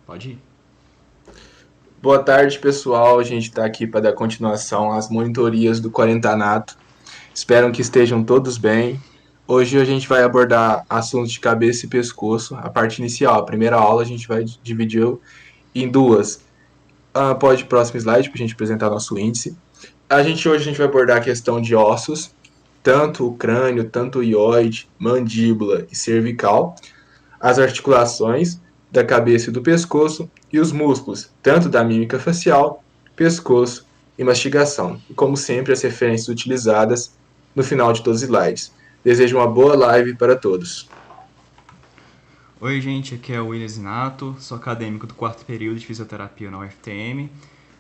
Pode ir. Boa tarde, pessoal. A gente está aqui para dar continuação às monitorias do Quarentanato. Espero que estejam todos bem. Hoje a gente vai abordar assuntos de cabeça e pescoço. A parte inicial, a primeira aula, a gente vai dividir em duas. Pode ir próximo slide para a gente apresentar nosso índice. Hoje a gente vai abordar a questão de ossos, tanto o crânio, tanto o ióide, mandíbula e cervical, as articulações da cabeça e do pescoço e os músculos, tanto da mímica facial, pescoço e mastigação. E como sempre, as referências utilizadas no final de todos os slides. Desejo uma boa live para todos. Oi, gente, aqui é o William Zinato, sou acadêmico do quarto período de fisioterapia na UFTM.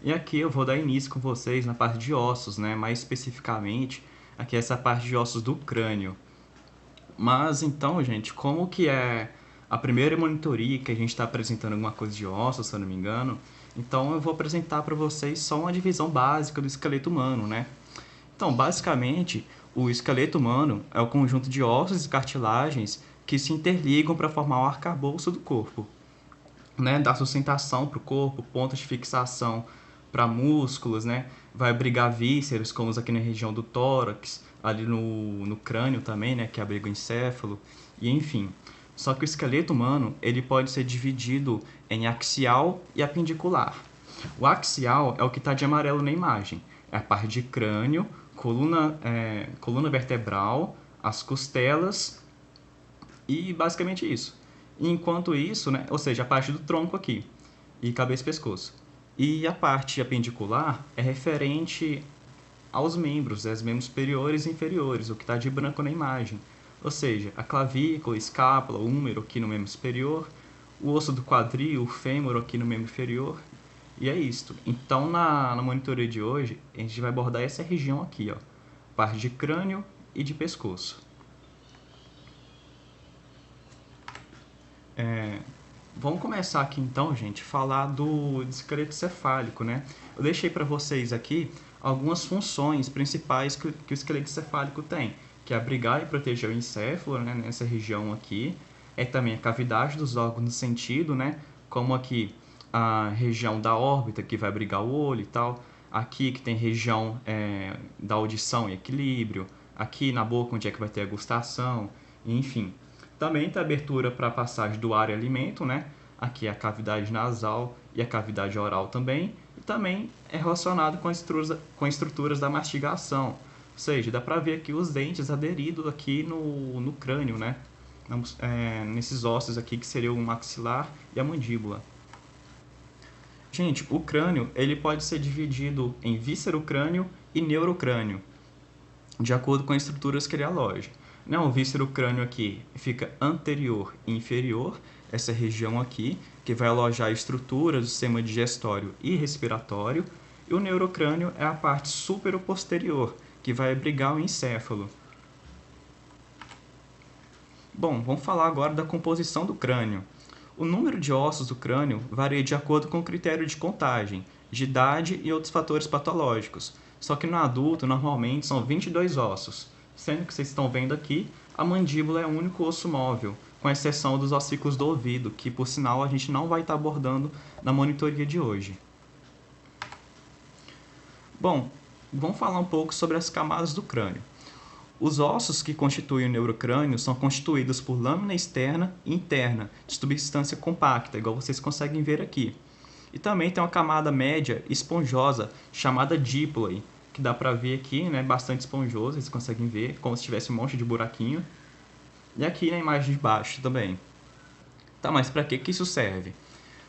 E aqui eu vou dar início com vocês na parte de ossos, né? Mais especificamente, aqui essa parte de ossos do crânio. Mas então, gente, como que é a primeira monitoria que a gente está apresentando alguma coisa de ossos, se eu não me engano? Então eu vou apresentar para vocês só uma divisão básica do esqueleto humano, né? Então, basicamente, o esqueleto humano é o conjunto de ossos e cartilagens que se interligam para formar o arcabouço do corpo, né? Dá sustentação para o corpo, pontos de fixação para músculos, né? Vai abrigar vísceras, como aqui na região do tórax, ali no crânio também, né? Que abriga o encéfalo, e enfim. Só que o esqueleto humano ele pode ser dividido em axial e apendicular. O axial é o que está de amarelo na imagem. É a parte de crânio, coluna vertebral, as costelas e basicamente isso. Enquanto isso, né, ou seja, a parte do tronco aqui, e cabeça e pescoço. E a parte apendicular é referente aos membros, os membros superiores e inferiores, o que está de branco na imagem. Ou seja, a clavícula, escápula, o húmero aqui no membro superior, o osso do quadril, o fêmur aqui no membro inferior. E é isto. Então, na monitoria de hoje, a gente vai abordar essa região aqui, ó, parte de crânio e de pescoço. Vamos começar aqui então, gente, falar do esqueleto cefálico, né? Eu deixei para vocês aqui algumas funções principais que o esqueleto cefálico tem, que é abrigar e proteger o encéfalo, né, nessa região aqui. É também a cavidade dos órgãos de sentido, né? Como aqui a região da órbita que vai abrigar o olho e tal. Aqui que tem região da audição e equilíbrio. Aqui na boca onde é que vai ter a gustação, enfim. Também tem abertura para a passagem do ar e alimento, né? Aqui é a cavidade nasal e a cavidade oral também. E também é relacionado com estruturas da mastigação. Ou seja, dá para ver aqui os dentes aderidos aqui no crânio, né? Nesses ossos aqui que seriam o maxilar e a mandíbula. Gente, o crânio ele pode ser dividido em víscero-crânio e neurocrânio, de acordo com as estruturas que ele aloja. Não, o víscero-crânio aqui fica anterior e inferior, essa região aqui, que vai alojar estruturas do sistema digestório e respiratório, e o neurocrânio é a parte supero-posterior, que vai abrigar o encéfalo. Bom, vamos falar agora da composição do crânio. O número de ossos do crânio varia de acordo com o critério de contagem, de idade e outros fatores patológicos. Só que no adulto, normalmente, são 22 ossos, sendo que vocês estão vendo aqui, a mandíbula é o único osso móvel, com exceção dos ossículos do ouvido, que por sinal a gente não vai estar abordando na monitoria de hoje. Bom, vamos falar um pouco sobre as camadas do crânio. Os ossos que constituem o neurocrânio são constituídos por lâmina externa e interna de substância compacta, igual vocês conseguem ver aqui. E também tem uma camada média esponjosa chamada díploe, que dá para ver aqui, né, bastante esponjoso, vocês conseguem ver, como se tivesse um monte de buraquinho. E aqui na imagem de baixo também. Tá, mas para que isso serve?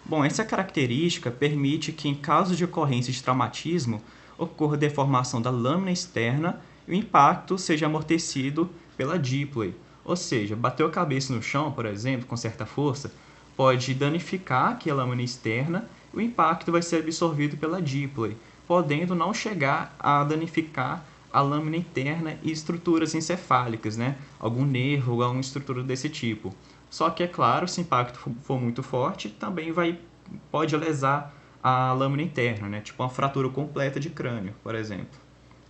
Bom, essa característica permite que, em caso de ocorrência de traumatismo, ocorra deformação da lâmina externa e o impacto seja amortecido pela díploe. Ou seja, bateu a cabeça no chão, por exemplo, com certa força, pode danificar aqui a lâmina externa e o impacto vai ser absorvido pela díploe, podendo não chegar a danificar a lâmina interna e estruturas encefálicas, né? Algum nervo ou alguma estrutura desse tipo. Só que, é claro, se o impacto for muito forte, também pode lesar a lâmina interna, né? Tipo uma fratura completa de crânio, por exemplo.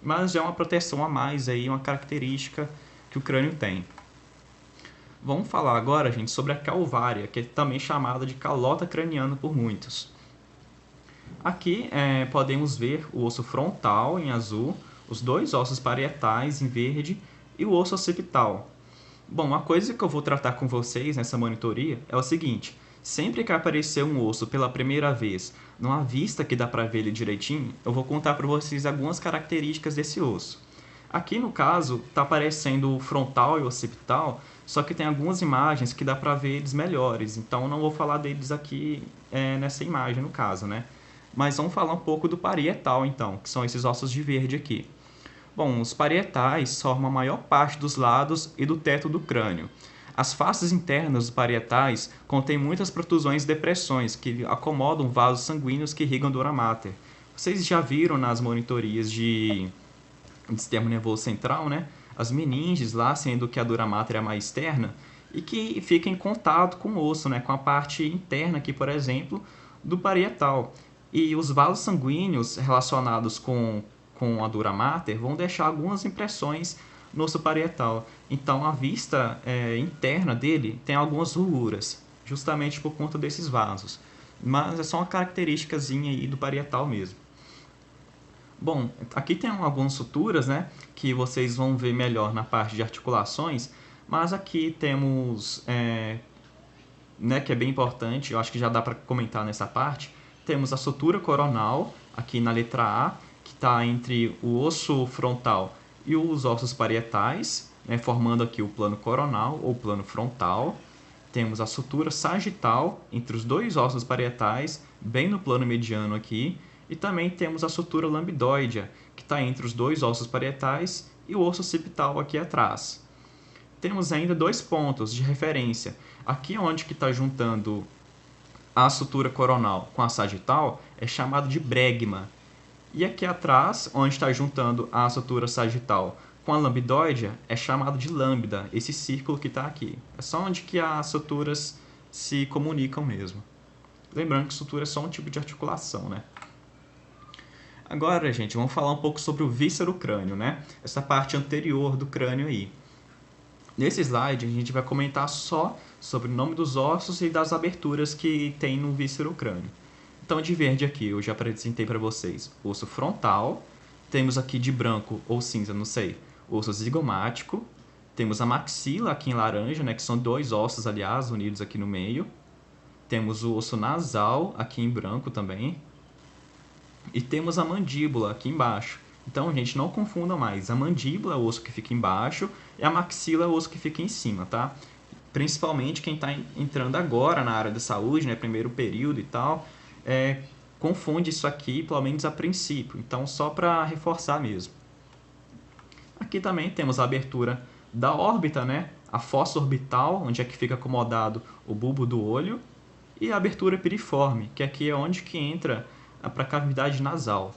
Mas já é uma proteção a mais aí, uma característica que o crânio tem. Vamos falar agora, gente, sobre a calvária, que é também chamada de calota craniana por muitos. Aqui podemos ver o osso frontal em azul, os dois ossos parietais em verde e o osso occipital. Bom, uma coisa que eu vou tratar com vocês nessa monitoria é o seguinte: sempre que aparecer um osso pela primeira vez numa vista que dá para ver ele direitinho, eu vou contar para vocês algumas características desse osso. Aqui no caso está aparecendo o frontal e o occipital, só que tem algumas imagens que dá para ver eles melhores, então eu não vou falar deles aqui nessa imagem no caso, né? Mas vamos falar um pouco do parietal então, que são esses ossos de verde aqui. Bom, os parietais formam a maior parte dos lados e do teto do crânio. As faces internas dos parietais contêm muitas protusões e depressões que acomodam vasos sanguíneos que irrigam a dura mater. Vocês já viram nas monitorias de sistema nervoso central, né? As meninges lá, sendo que a dura mater é a mais externa, e que fica em contato com o osso, né? Com a parte interna aqui, por exemplo, do parietal. E os vasos sanguíneos relacionados com a dura mater vão deixar algumas impressões no osso parietal. Então a vista interna dele tem algumas ruguras, justamente por conta desses vasos. Mas é só uma característicazinha aí do parietal mesmo. Bom, aqui tem algumas suturas, né, que vocês vão ver melhor na parte de articulações, mas aqui temos, né, que é bem importante, eu acho que já dá para comentar nessa parte, temos a sutura coronal, aqui na letra A, que está entre o osso frontal e os ossos parietais, né, formando aqui o plano coronal ou plano frontal. Temos a sutura sagital entre os dois ossos parietais, bem no plano mediano aqui. E também temos a sutura lambdoidea, que está entre os dois ossos parietais e o osso occipital aqui atrás. Temos ainda dois pontos de referência. Aqui onde que está juntando a sutura coronal com a sagital é chamado de bregma. E aqui atrás, onde está juntando a sutura sagital com a lambdoidea, é chamado de lambda, esse círculo que está aqui. É só onde que as suturas se comunicam mesmo. Lembrando que sutura é só um tipo de articulação, né? Agora, gente, vamos falar um pouco sobre o víscero crânio, né? Essa parte anterior do crânio aí. Nesse slide, a gente vai comentar só sobre o nome dos ossos e das aberturas que tem no víscero crânio. Então, de verde aqui, eu já apresentei para vocês o osso frontal. Temos aqui de branco ou cinza, não sei, o osso zigomático. Temos a maxila aqui em laranja, né, que são dois ossos, aliás, unidos aqui no meio. Temos o osso nasal aqui em branco também. E temos a mandíbula aqui embaixo. Então, gente, não confundam mais. A mandíbula é o osso que fica embaixo e a maxila é o osso que fica em cima, tá? Principalmente quem está entrando agora na área da saúde, né, primeiro período e tal, confunde isso aqui, pelo menos a princípio. Então, só para reforçar mesmo. Aqui também temos a abertura da órbita, né? A fossa orbital, onde é que fica acomodado o bulbo do olho. E a abertura piriforme, que aqui é onde que entra para a cavidade nasal.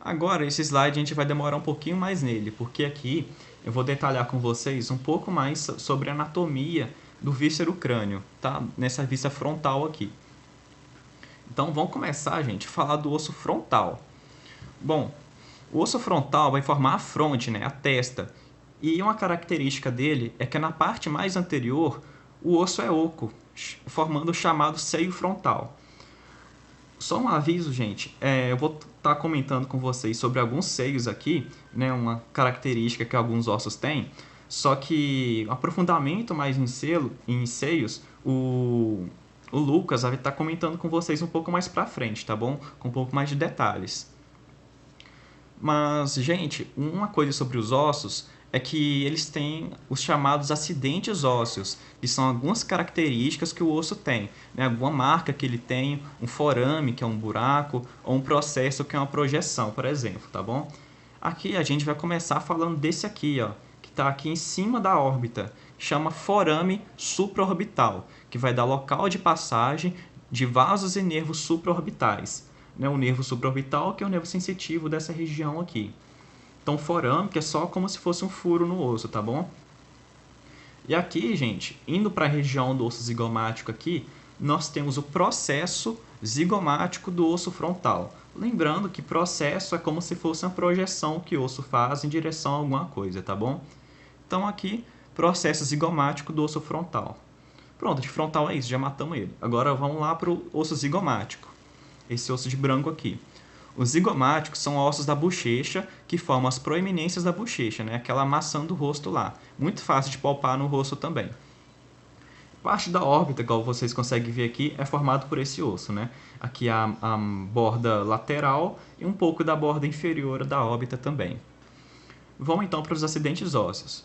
Agora, esse slide a gente vai demorar um pouquinho mais nele, porque aqui eu vou detalhar com vocês um pouco mais sobre a anatomia do víscero crânio, tá? Nessa vista frontal aqui. Então, vamos começar, gente, a falar do osso frontal. Bom, o osso frontal vai formar a fronte, né? A testa. E uma característica dele é que na parte mais anterior, o osso é oco, formando o chamado seio frontal. Só um aviso, gente, eu vou estar comentando com vocês sobre alguns seios aqui, né, uma característica que alguns ossos têm, só que um aprofundamento mais em seios, o Lucas vai estar comentando com vocês um pouco mais pra frente, tá bom? Com um pouco mais de detalhes. Mas, gente, uma coisa sobre os ossos é que eles têm os chamados acidentes ósseos, que são algumas características que o osso tem, né? Alguma marca que ele tem, um forame, que é um buraco, ou um processo, que é uma projeção, por exemplo, tá bom? Aqui a gente vai começar falando desse aqui, ó, que está aqui em cima da órbita, chama forame supraorbital, que vai dar local de passagem de vasos e nervos supraorbitais. Né? O nervo supraorbital, que é o nervo sensitivo dessa região aqui. Então, forame, que é só como se fosse um furo no osso, tá bom? E aqui, gente, indo para a região do osso zigomático aqui, nós temos o processo zigomático do osso frontal. Lembrando que processo é como se fosse uma projeção que o osso faz em direção a alguma coisa, tá bom? Então, aqui processo zigomático do osso frontal. Pronto, de frontal é isso, já matamos ele. Agora vamos lá para o osso zigomático, esse osso de branco aqui. Os zigomáticos são ossos da bochecha que formam as proeminências da bochecha, né? Aquela maçã do rosto lá. Muito fácil de palpar no rosto também. Parte da órbita, igual vocês conseguem ver aqui, é formado por esse osso, né? Aqui a borda lateral e um pouco da borda inferior da órbita também. Vamos então para os acidentes ósseos.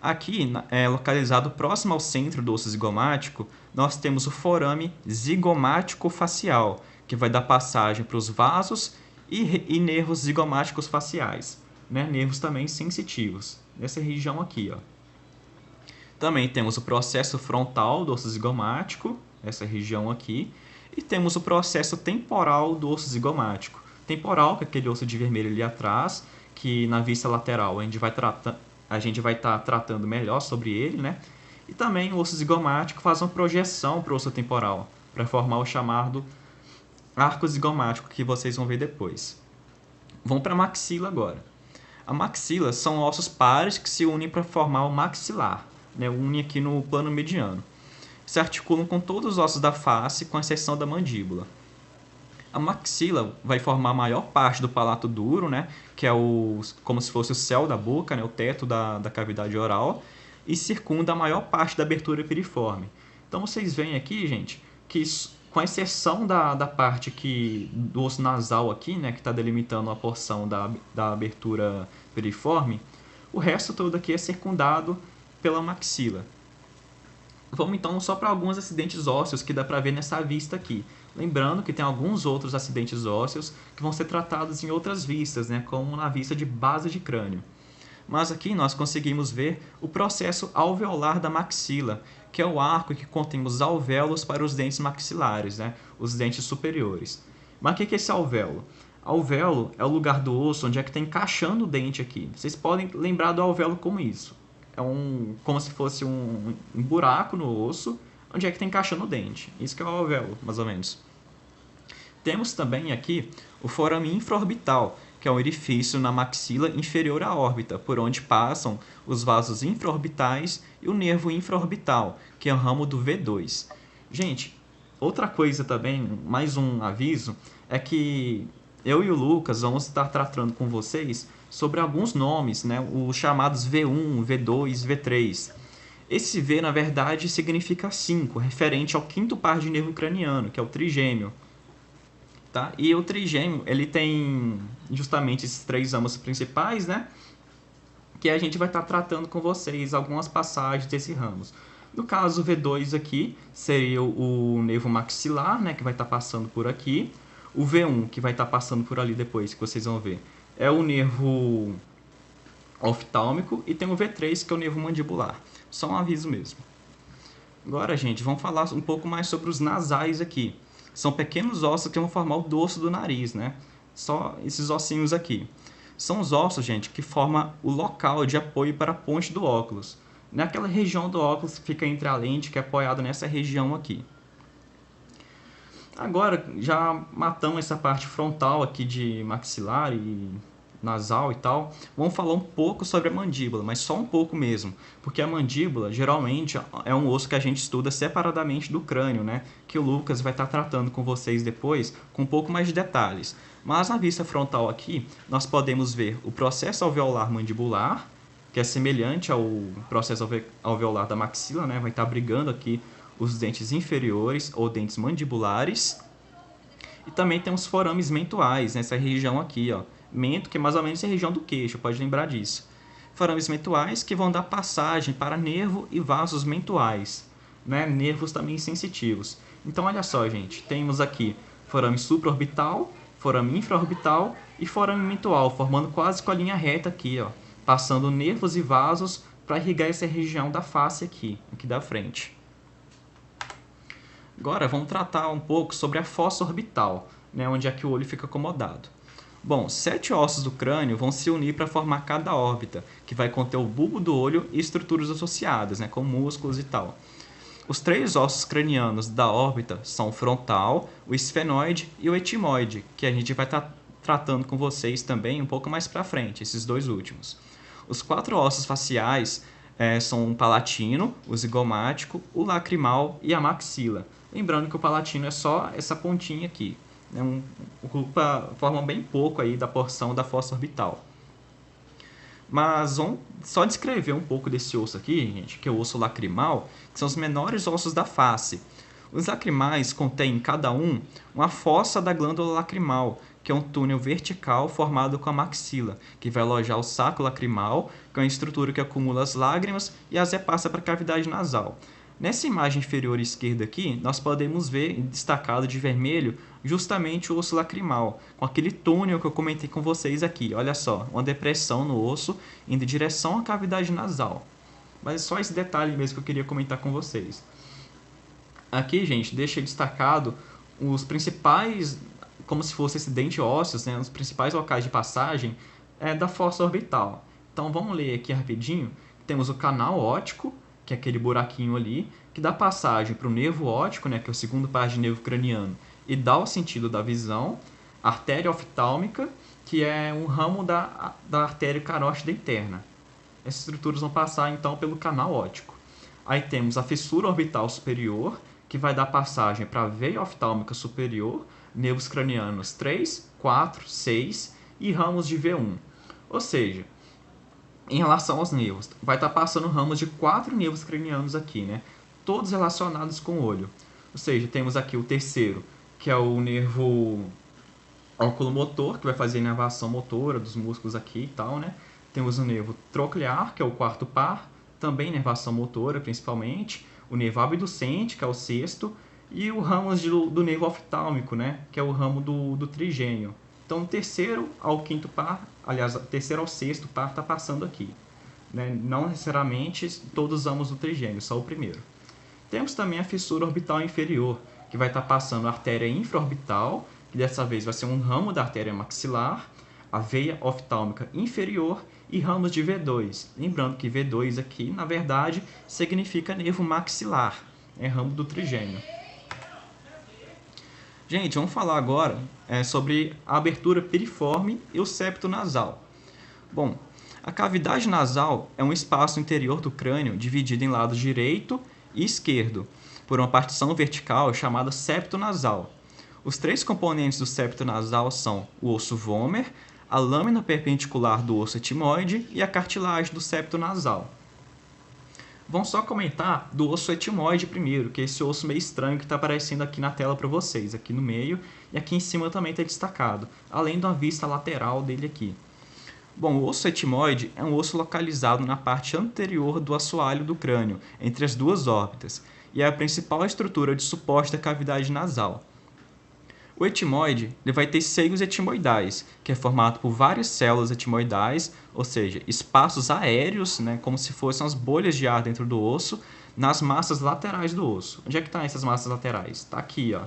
Aqui, localizado próximo ao centro do osso zigomático, nós temos o forame zigomático facial, que vai dar passagem para os vasos e nervos zigomáticos faciais, né? Nervos também sensitivos, nessa região aqui, ó. Também temos o processo frontal do osso zigomático, essa região aqui, e temos o processo temporal do osso zigomático. Temporal, que é aquele osso de vermelho ali atrás, que na vista lateral a gente vai estar tratando melhor sobre ele, né? E também o osso zigomático faz uma projeção para o osso temporal, para formar o chamado arco zigomático, que vocês vão ver depois. Vamos para a maxila agora. A maxila são ossos pares que se unem para formar o maxilar, né? Unem aqui no plano mediano. Se articulam com todos os ossos da face, com exceção da mandíbula. A maxila vai formar a maior parte do palato duro, né? Que é como se fosse o céu da boca, né? O teto da cavidade oral, e circunda a maior parte da abertura piriforme. Então vocês veem aqui, gente, que com exceção da parte do osso nasal aqui, né? Que está delimitando a porção da abertura piriforme, o resto todo aqui é circundado pela maxila. Vamos então só para alguns acidentes ósseos que dá para ver nessa vista aqui. Lembrando que tem alguns outros acidentes ósseos que vão ser tratados em outras vistas, né, como na vista de base de crânio. Mas aqui nós conseguimos ver o processo alveolar da maxila, que é o arco que contém os alvéolos para os dentes maxilares, né, os dentes superiores. Mas o que é esse alvéolo? Alvéolo é o lugar do osso onde é que está encaixando o dente aqui. Vocês podem lembrar do alvéolo como isso. É como se fosse um buraco no osso, onde é que está encaixando o dente. Isso que é o alvéolo, mais ou menos. Temos também aqui o forame infraorbital, que é um orifício na maxila inferior à órbita, por onde passam os vasos infraorbitais e o nervo infraorbital, que é o ramo do V2. Gente, outra coisa também, mais um aviso, é que eu e o Lucas vamos estar tratando com vocês sobre alguns nomes, né? Os chamados V1, V2, V3. Esse V, na verdade, significa 5, referente ao quinto par de nervo craniano, que é o trigêmeo. Tá? E o trigêmeo, ele tem justamente esses 3 ramos principais, né? Que a gente vai estar tratando com vocês algumas passagens desses ramos. No caso, o V2 aqui seria o nervo maxilar, né? Que vai estar passando por aqui. O V1, que vai estar passando por ali depois, que vocês vão ver, é o nervo oftálmico, e tem o V3, que é o nervo mandibular. Só um aviso mesmo. Agora, gente, vamos falar um pouco mais sobre os nasais aqui. São pequenos ossos que vão formar o dorso do nariz, né? Só esses ossinhos aqui. São os ossos, gente, que formam o local de apoio para a ponte do óculos. Naquela região do óculos que fica entre a lente, que é apoiado nessa região aqui. Agora, já matamos essa parte frontal aqui de maxilar e nasal e tal. Vamos falar um pouco sobre a mandíbula, mas só um pouco mesmo. Porque a mandíbula, geralmente, é um osso que a gente estuda separadamente do crânio, né? Que o Lucas vai estar tratando com vocês depois, com um pouco mais de detalhes. Mas na vista frontal aqui, nós podemos ver o processo alveolar mandibular, que é semelhante ao processo alveolar da maxila, né? Vai estar abrigando aqui os dentes inferiores ou dentes mandibulares. E também tem os forames mentuais, nessa região aqui, ó. Mento, que é mais ou menos a região do queixo, pode lembrar disso. Forames mentuais que vão dar passagem para nervo e vasos mentuais, né? Nervos também sensitivos. Então, olha só, gente, temos aqui forame supraorbital, forame infraorbital e forame mentual, formando quase com a linha reta aqui, ó, passando nervos e vasos para irrigar essa região da face aqui da frente. Agora vamos tratar um pouco sobre a fossa orbital, né, onde é que o olho fica acomodado. Bom, 7 ossos do crânio vão se unir para formar cada órbita, que vai conter o bulbo do olho e estruturas associadas, né, como músculos e tal. Os 3 ossos cranianos da órbita são o frontal, o esfenoide e o etimoide, que a gente vai estar tratando com vocês também um pouco mais para frente, esses 2 últimos. Os 4 ossos faciais são o palatino, o zigomático, o lacrimal e a maxila. Lembrando que o palatino é só essa pontinha aqui. Forma bem pouco aí da porção da fossa orbital. Mas vamos só descrever um pouco desse osso aqui, gente, que é o osso lacrimal, que são os menores ossos da face. Os lacrimais contêm em cada um uma fossa da glândula lacrimal, que é um túnel vertical formado com a maxila, que vai alojar o saco lacrimal, que é uma estrutura que acumula as lágrimas e as repassa para a cavidade nasal. Nessa imagem inferior esquerda aqui, nós podemos ver destacado de vermelho justamente o osso lacrimal, com aquele túnel que eu comentei com vocês aqui. Olha só, uma depressão no osso indo em direção à cavidade nasal. Mas é só esse detalhe mesmo que eu queria comentar com vocês. Aqui, gente, deixa destacado os principais, como se fosse esse dente ósseos, né, os principais locais de passagem da fossa orbital. Então vamos ler aqui rapidinho. Temos o canal óptico, que é aquele buraquinho ali, que dá passagem para o nervo óptico, né, que é o segundo par de nervo craniano, e dá o sentido da visão. A artéria oftálmica, que é um ramo da artéria carótida interna. Essas estruturas vão passar, então, pelo canal óptico. Aí temos a fissura orbital superior, que vai dar passagem para a veia oftálmica superior, nervos cranianos 3, 4, 6 e ramos de V1. Ou seja, em relação aos nervos, vai estar passando ramos de 4 nervos cranianos aqui, né? Todos relacionados com o olho. Ou seja, temos aqui o terceiro, que é o nervo oculomotor, que vai fazer a inervação motora dos músculos aqui e tal, né? Temos o nervo troclear, que é o quarto par, também inervação motora principalmente. O nervo abducente, que é o sexto, e o ramos do nervo oftálmico, né? Que é o ramo do trigêmeo. Então, do terceiro ao quinto par, aliás, do terceiro ao sexto par está passando aqui. Né? Não necessariamente todos os ramos do trigêmeo, só o primeiro. Temos também a fissura orbital inferior, que vai estar passando a artéria infraorbital, que dessa vez vai ser um ramo da artéria maxilar, a veia oftálmica inferior e ramos de V2. Lembrando que V2 aqui, na verdade, significa nervo maxilar, é ramo do trigêmeo. Gente, vamos falar agora sobre a abertura piriforme e o septo nasal. Bom, a cavidade nasal é um espaço interior do crânio dividido em lado direito e esquerdo, por uma partição vertical chamada septo nasal. Os 3 componentes do septo nasal são o osso vomer, a lâmina perpendicular do osso etimoide e a cartilagem do septo nasal. Vamos só comentar do osso etimoide primeiro, que é esse osso meio estranho que está aparecendo aqui na tela para vocês, aqui no meio, e aqui em cima também está destacado, além da vista lateral dele aqui. Bom, o osso etimoide é um osso localizado na parte anterior do assoalho do crânio, entre as duas órbitas, e é a principal estrutura de suporte da cavidade nasal. O etimoide ele vai ter seios etimoidais, que é formado por várias células etimoidais, ou seja, espaços aéreos, né, como se fossem as bolhas de ar dentro do osso, nas massas laterais do osso. Onde é que estão essas massas laterais? Está aqui, ó,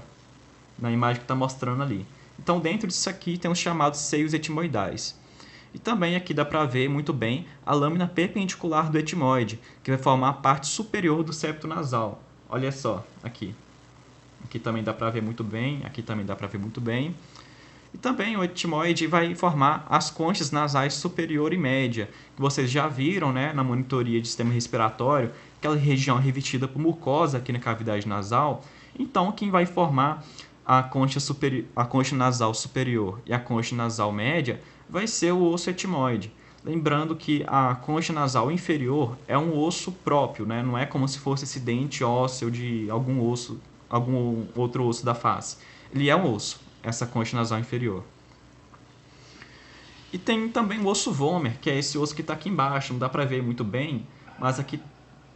na imagem que está mostrando ali. Então, dentro disso aqui tem os chamados seios etimoidais. E também aqui dá para ver muito bem a lâmina perpendicular do etimoide, que vai formar a parte superior do septo nasal. Olha só, aqui. Aqui também dá para ver muito bem, aqui também dá para ver muito bem. E também o etimoide vai formar as conchas nasais superior e média, que vocês já viram, né, na monitoria de sistema respiratório, aquela região revestida por mucosa aqui na cavidade nasal. Então, quem vai formar a concha nasal superior e a concha nasal média vai ser o osso etimoide. Lembrando que a concha nasal inferior é um osso próprio, né? Não é como se fosse esse dente ósseo de algum outro osso da face. Ele é um osso, essa concha nasal inferior. E tem também o osso vomer, que é esse osso que está aqui embaixo, não dá para ver muito bem, mas aqui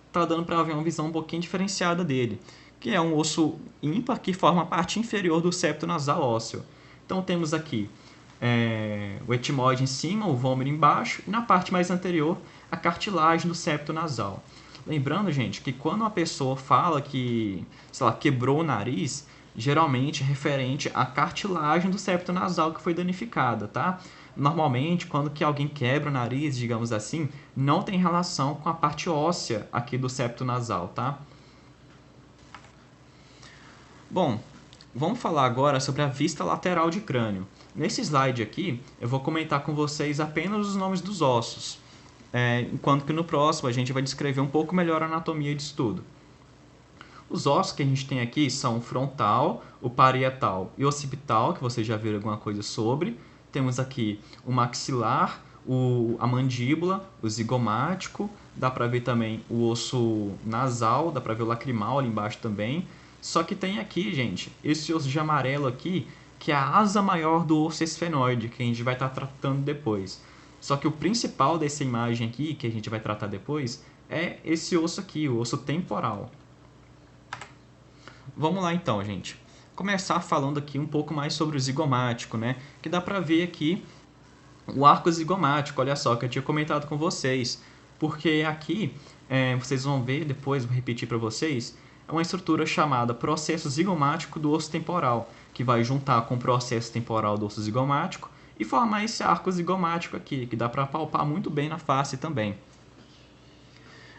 está dando para ver uma visão um pouquinho diferenciada dele, que é um osso ímpar que forma a parte inferior do septo nasal ósseo. Então temos aqui o etimoide em cima, o vomer embaixo, e na parte mais anterior, a cartilagem do septo nasal. Lembrando, gente, que quando uma pessoa fala que, sei lá, quebrou o nariz, geralmente é referente à cartilagem do septo nasal que foi danificada, tá? Normalmente, quando que alguém quebra o nariz, digamos assim, não tem relação com a parte óssea aqui do septo nasal, tá? Bom, vamos falar agora sobre a vista lateral de crânio. Nesse slide aqui, eu vou comentar com vocês apenas os nomes dos ossos. enquanto que no próximo a gente vai descrever um pouco melhor a anatomia disso tudo. Os ossos que a gente tem aqui são o frontal, o parietal e o occipital, que vocês já viram alguma coisa sobre. Temos aqui o maxilar, a mandíbula, o zigomático, dá para ver também o osso nasal, dá para ver o lacrimal ali embaixo também. Só que tem aqui, gente, esse osso de amarelo aqui, que é a asa maior do osso esfenoide, que a gente vai estar tratando depois. Só que o principal dessa imagem aqui, que a gente vai tratar depois, é esse osso aqui, o osso temporal. Vamos lá então, gente. Começar falando aqui um pouco mais sobre o zigomático, né? Que dá pra ver aqui o arco zigomático, olha só, que eu tinha comentado com vocês. Porque aqui, vocês vão ver depois, vou repetir para vocês, é uma estrutura chamada processo zigomático do osso temporal, que vai juntar com o processo temporal do osso zigomático e formar esse arco zigomático aqui, que dá para palpar muito bem na face também.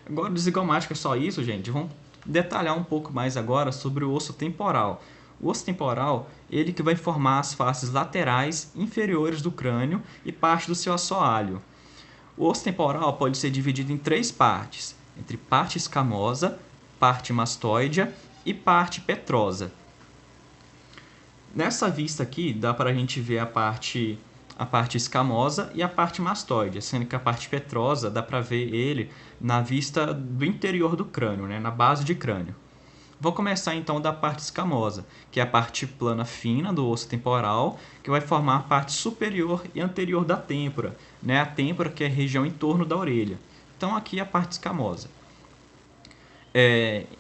Agora, o zigomático é só isso, gente. Vamos detalhar um pouco mais agora sobre o osso temporal. O osso temporal, ele que vai formar as faces laterais inferiores do crânio e parte do seu assoalho. O osso temporal pode ser dividido em 3 partes, entre parte escamosa, parte mastoidea e parte petrosa. Nessa vista aqui, dá para a gente ver a parte escamosa e a parte mastoide, sendo que a parte petrosa dá para ver ele na vista do interior do crânio, né, na base de crânio. Vou começar então da parte escamosa, que é a parte plana fina do osso temporal, que vai formar a parte superior e anterior da têmpora, né, a têmpora que é a região em torno da orelha. Então aqui é a parte escamosa.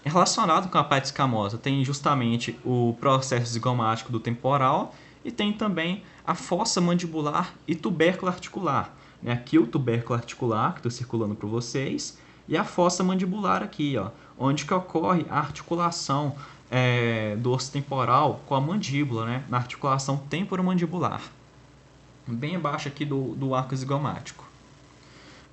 Relacionado com a parte escamosa, tem justamente o processo zigomático do temporal e tem também a fossa mandibular e tubérculo articular. Aqui o tubérculo articular, que estou circulando para vocês, e a fossa mandibular aqui, ó, onde que ocorre a articulação do osso temporal com a mandíbula, né, na articulação temporomandibular, bem abaixo aqui do arco zigomático.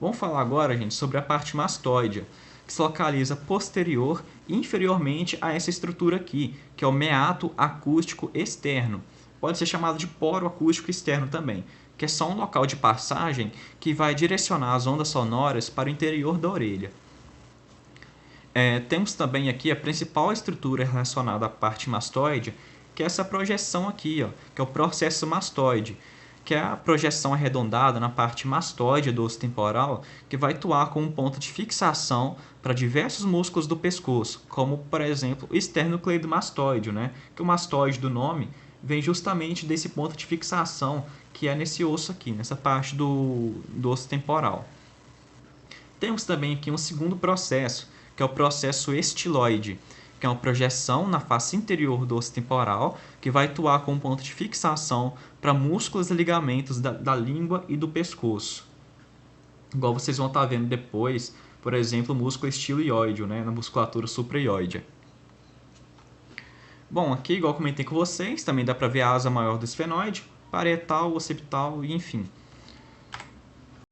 Vamos falar agora, gente, sobre a parte mastoide, que se localiza posterior e inferiormente a essa estrutura aqui, que é o meato acústico externo. Pode ser chamado de poro acústico externo também, que é só um local de passagem que vai direcionar as ondas sonoras para o interior da orelha. Temos também aqui a principal estrutura relacionada à parte mastoide, que é essa projeção aqui, ó, que é o processo mastoide, que é a projeção arredondada na parte mastoide do osso temporal, que vai atuar como um ponto de fixação para diversos músculos do pescoço, como, por exemplo, o esternocleidomastoide, né? Que o mastoide do nome vem justamente desse ponto de fixação, que é nesse osso aqui, nessa parte do osso temporal. Temos também aqui um segundo processo, que é o processo estiloide, que é uma projeção na face interior do osso temporal, que vai atuar como ponto de fixação para músculos e ligamentos da língua e do pescoço. Igual vocês vão estar vendo depois, por exemplo, o músculo estiloide, né, na musculatura supraioide. Bom, aqui, igual comentei com vocês, também dá para ver a asa maior do esfenoide, parietal, occipital e enfim.